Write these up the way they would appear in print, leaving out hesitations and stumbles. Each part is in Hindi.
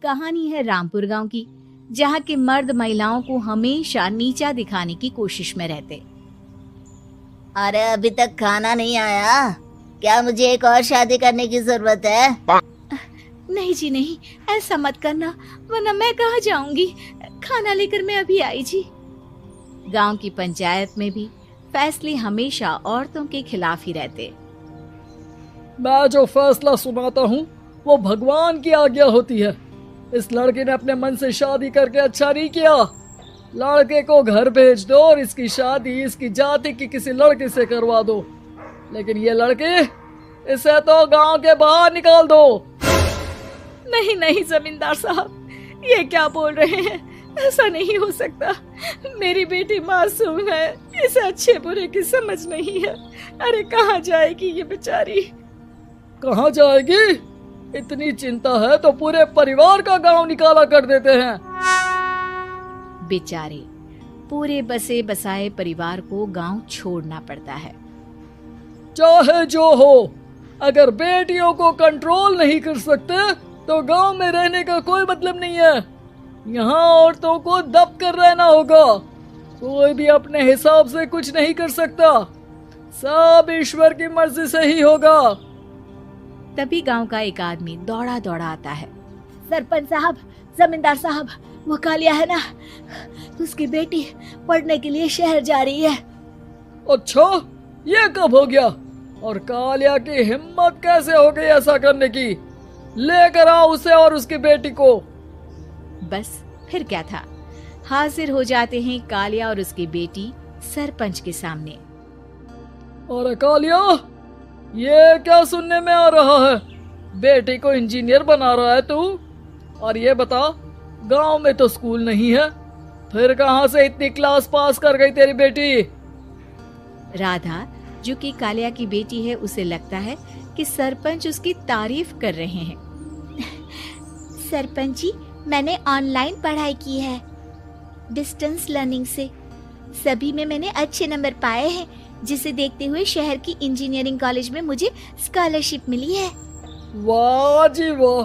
कहानी है रामपुर गांव की, जहां के मर्द महिलाओं को हमेशा नीचा दिखाने की कोशिश में रहते। अरे अभी तक खाना नहीं आया, क्या मुझे एक और शादी करने की जरूरत है? नहीं जी नहीं, ऐसा मत करना, वरना मैं कहाँ जाऊंगी। खाना लेकर मैं अभी आई जी। गांव की पंचायत में भी फैसले हमेशा औरतों के खिलाफ ही रहते। मैं जो फैसला सुनाता हूँ वो भगवान की आज्ञा होती है। इस लड़के ने अपने मन से शादी करके अच्छा नहीं किया। लड़के को घर भेज दो और इसकी शादी इसकी जाति की किसी लड़के से करवा दो, लेकिन ये लड़के, इसे तो गांव के बाहर निकाल दो। नहीं नहीं जमींदार साहब, ये क्या बोल रहे हैं? ऐसा नहीं हो सकता। मेरी बेटी मासूम है, इसे अच्छे बुरे की समझ नहीं है। अरे कहाँ जाएगी ये बेचारी? कहाँ जाएगी? इतनी चिंता है तो पूरे परिवार का गांव निकाला कर देते हैं। बेचारे पूरे बसे बसाए परिवार को गांव छोड़ना पड़ता है। चाहे जो हो, अगर बेटियों को कंट्रोल नहीं कर सकते तो गांव में रहने का कोई मतलब नहीं है। यहाँ औरतों को दब कर रहना होगा। कोई भी अपने हिसाब से कुछ नहीं कर सकता, सब ईश्वर की मर्जी से ही होगा। तभी गांव का एक आदमी दौड़ा दौड़ा आता है। सरपंच साहब, जमींदार साहब, वो कालिया है ना, उसकी बेटी पढ़ने के लिए शहर जा रही है। अच्छा, ये कब हो गया? और कालिया की हिम्मत कैसे हो गई ऐसा करने की? लेकर आओ उसे और उसकी बेटी को। बस फिर क्या था, हाजिर हो जाते हैं कालिया और उसकी बेटी सरपंच के सामने। अरे कालिया, ये क्या सुनने में आ रहा है? बेटी को इंजीनियर बना रहा है तू? और ये बता, गांव में तो स्कूल नहीं है, फिर कहां से इतनी क्लास पास कर गई तेरी बेटी? राधा, जो कि कालिया की बेटी है, उसे लगता है कि सरपंच उसकी तारीफ कर रहे हैं। सरपंच जी, मैंने ऑनलाइन पढ़ाई की है, डिस्टेंस लर्निंग से। सभी में मैंने अच्छे नंबर पाए हैं, जिसे देखते हुए शहर की इंजीनियरिंग कॉलेज में मुझे स्कॉलरशिप मिली है। वाह जी वाह,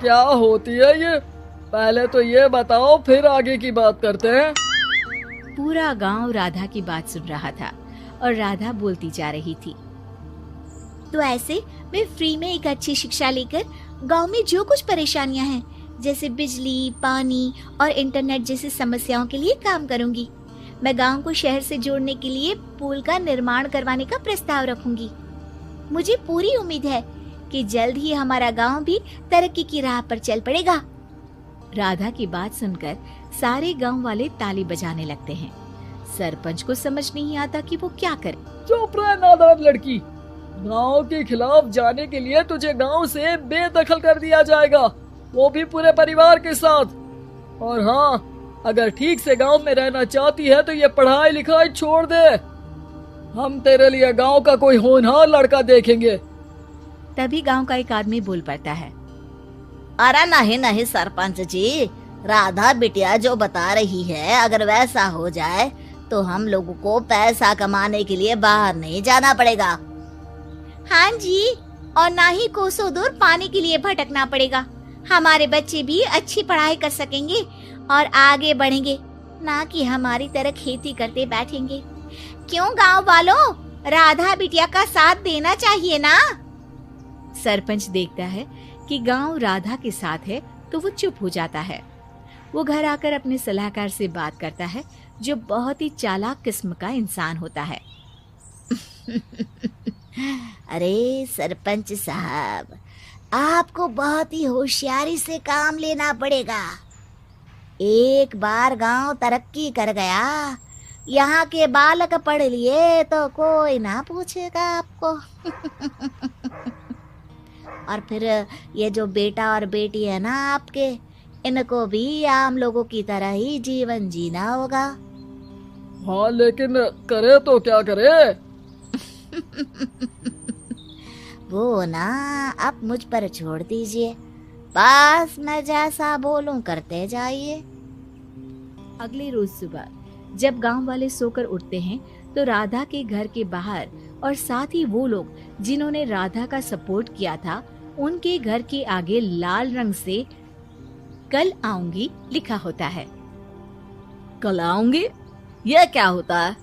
क्या होती है ये? पहले तो ये बताओ, फिर आगे की बात करते हैं। पूरा गांव राधा की बात सुन रहा था और राधा बोलती जा रही थी। तो ऐसे मैं फ्री में एक अच्छी शिक्षा लेकर गांव में जो कुछ परेशानियां हैं, जैसे बिजली, पानी और इंटरनेट जैसी समस्याओं के लिए काम करूंगी। मैं गांव को शहर से जोड़ने के लिए पुल का निर्माण करवाने का प्रस्ताव रखूंगी। मुझे पूरी उम्मीद है कि जल्द ही हमारा गांव भी तरक्की की राह पर चल पड़ेगा। राधा की बात सुनकर सारे गांव वाले ताली बजाने लगते हैं। सरपंच को समझ नहीं आता कि वो क्या करे। चुप रह नादान लड़की, गांव के खिलाफ जाने के लिए तुझे गांव से बेदखल कर दिया जाएगा, वो भी पूरे परिवार के साथ। और हाँ, अगर ठीक से गांव में रहना चाहती है तो ये पढ़ाई लिखाई छोड़ दे। हम तेरे लिए गांव का कोई होनहार लड़का देखेंगे। तभी गांव का एक आदमी बोल पड़ता है। अरे नहीं नहीं सरपंच जी, राधा बिटिया जो बता रही है, अगर वैसा हो जाए तो हम लोगों को पैसा कमाने के लिए बाहर नहीं जाना पड़ेगा। हाँ जी, और ना ही कोसों दूर पानी के लिए भटकना पड़ेगा। हमारे बच्चे भी अच्छी पढ़ाई कर सकेंगे और आगे बढ़ेंगे, ना कि हमारी तरह खेती करते बैठेंगे। क्यों गांव वालों, राधा बिटिया का साथ देना चाहिए ना। सरपंच देखता है कि गांव राधा के साथ है तो वो चुप हो जाता है। वो घर आकर अपने सलाहकार से बात करता है, जो बहुत ही चालाक किस्म का इंसान होता है। अरे सरपंच साहब, आपको बहुत ही होशियारी से काम लेना पड़ेगा। एक बार गांव तरक्की कर गया, यहाँ के बालक पढ़ लिए तो कोई ना पूछेगा आपको। और फिर ये जो बेटा और बेटी है ना आपके, इनको भी आम लोगों की तरह ही जीवन जीना होगा। हाँ, लेकिन करे तो क्या करे? वो ना आप मुझ पर छोड़ दीजिए, बस मैं जैसा बोलूं करते जाइए। अगले रोज सुबह जब गांव वाले सोकर उठते हैं तो राधा के घर के बाहर और साथ ही वो लोग जिन्होंने राधा का सपोर्ट किया था, उनके घर के आगे लाल रंग से कल आऊंगी लिखा होता है। कल आऊंगी, यह क्या होता है?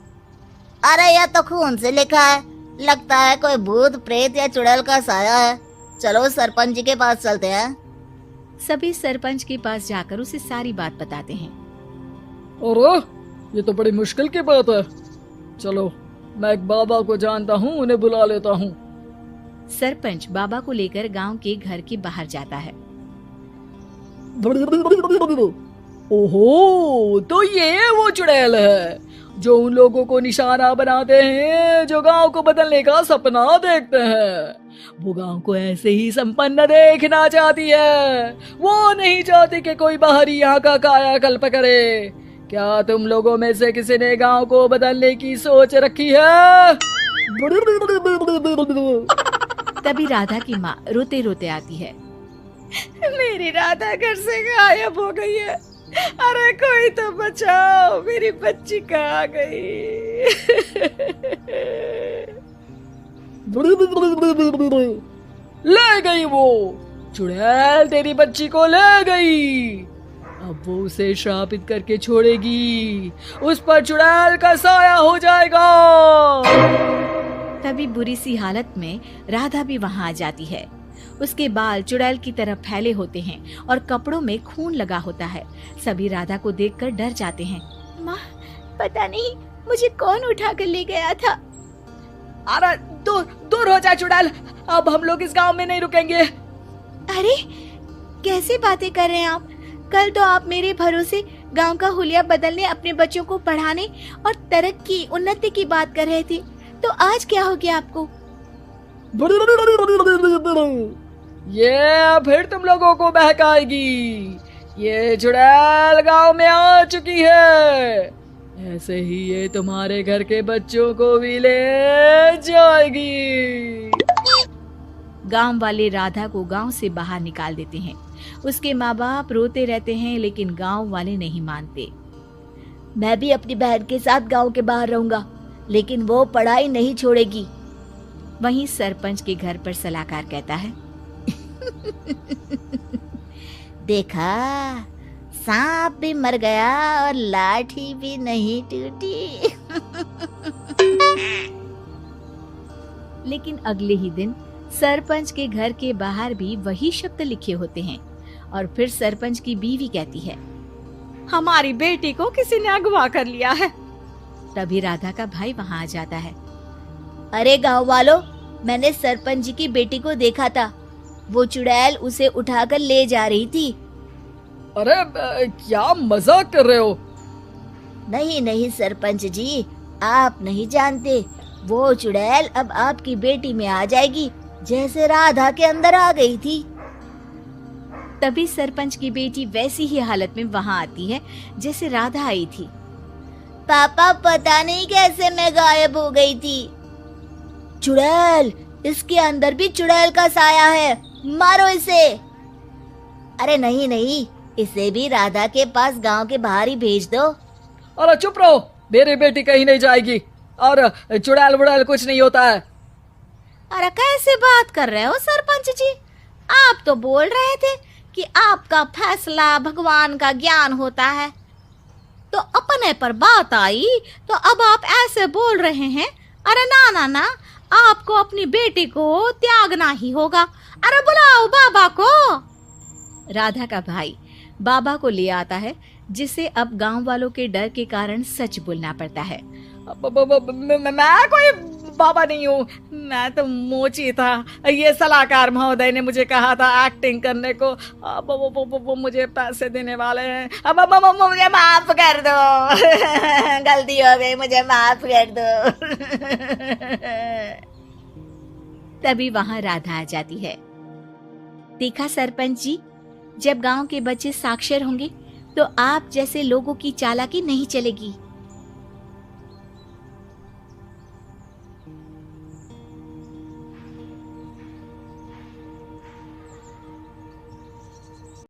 अरे यह तो खून से लिखा है, लगता है कोई भूत प्रेत या चुड़ैल का साया है। चलो सरपंच जी के पास चलते हैं। सभी सरपंच के पास जाकर उसे सारी बात बताते हैं। अरे ये तो बड़ी मुश्किल की बात है। चलो मैं एक बाबा को जानता हूँ, उन्हें बुला लेता हूँ। सरपंच बाबा को लेकर गांव के घर के बाहर जाता है। ओहो, तो ये वो चुड़ैल है जो उन लोगों को निशाना बनाते हैं जो गांव को बदलने का सपना देखते हैं। वो गांव को ऐसे ही संपन्न देखना चाहती है, वो नहीं चाहती कि कोई बाहरी यहाँ का कायाकल्प करे। क्या तुम लोगों में से किसी ने गांव को बदलने की सोच रखी है? तभी राधा की माँ रोते रोते आती है। मेरी राधा घर से गायब हो गई है। अरे कोई तो बचाओ, मेरी बच्ची कहाँ गई? ले गई वो चुड़ैल, तेरी बच्ची को ले गई। अब वो उसे श्रापित करके छोड़ेगी, उस पर चुड़ैल का साया हो जाएगा। तभी बुरी सी हालत में राधा भी वहां आ जाती है। उसके बाल चुड़ैल की तरह फैले होते हैं और कपड़ों में खून लगा होता है। सभी राधा को देखकर डर जाते हैं। माँ, पता नहीं मुझे कौन उठा कर ले गया था। अरे दूर दूर हो जा चुड़ैल, अब हम लोग इस गांव में नहीं रुकेंगे। अरे कैसे बातें कर रहे हैं आप? कल तो आप मेरे भरोसे गांव का हुलिया बदलने, अपने बच्चों को पढ़ाने और तरक्की उन्नति की बात कर रहे थे, तो आज क्या हो गया आपको? ये फिर तुम लोगों को बहकाएगी। ये चुड़ैल गांव में आ चुकी है, ऐसे ही ये तुम्हारे घर के बच्चों को भी ले जाएगी। गांव वाले राधा को गांव से बाहर निकाल देते हैं। उसके माँ बाप रोते रहते हैं, लेकिन गांव वाले नहीं मानते। मैं भी अपनी बहन के साथ गांव के बाहर रहूंगा, लेकिन वो पढ़ाई नहीं छोड़ेगी। वहीं सरपंच के घर पर सलाहकार कहता है। देखा, सांप भी मर गया और लाठी भी नहीं टूटी। लेकिन अगले ही दिन सरपंच के घर के बाहर भी वही शब्द लिखे होते हैं। और फिर सरपंच की बीवी कहती है, हमारी बेटी को किसी ने अगवा कर लिया है। तभी राधा का भाई वहां आ जाता है। अरे गांव वालों, मैंने सरपंच जी की बेटी को देखा था। वो चुड़ैल उसे उठाकर ले जा रही थी। अरे क्या मजाक कर रहे हो? नहीं नहीं सरपंच जी, आप नहीं जानते। वो चुड़ैल अब आपकी बेटी में आ जाएगी, जैसे राधा के अंदर आ गई थी। तभी सरपंच की बेटी वैसी ही हालत में वहां आती है जैसे राधा आई थी। पापा, पता नहीं कैसे मैं गायब हो गई थी। चुड़ैल, इसके अंदर भी चुड़ैल का साया है, मारो इसे। अरे नहीं नहीं, इसे भी राधा के पास गांव के बाहर ही भेज दो। अरे चुप रहो, मेरी बेटी कहीं नहीं जाएगी और चुड़ैल वुड़ैल कुछ नहीं होता है। अरे कैसे बात कर रहे हो सरपंच जी? आप तो बोल रहे थे कि आपका फैसला भगवान का ज्ञान होता है, तो अपने पर बात आई तो अब आप ऐसे बोल रहे हैं। अरे ना ना ना, आपको अपनी बेटी को त्यागना ही होगा। अरे बुलाओ बाबा को। राधा का भाई बाबा को ले आता है, जिसे अब गांव वालों के डर के कारण सच बोलना पड़ता है। मैं कोई बाबा नहीं हूँ, मैं तो मोची था। ये सलाहकार महोदय ने मुझे कहा था एक्टिंग करने को। वो मुझे पैसे देने वाले हैं। अब मुझे माफ कर दो। गलती हो गई, मुझे माफ कर दो। तभी वहां राधा आ जाती है। देखा सरपंच जी, जब गांव के बच्चे साक्षर होंगे तो आप जैसे लोगों की चालाकी नहीं चलेगी।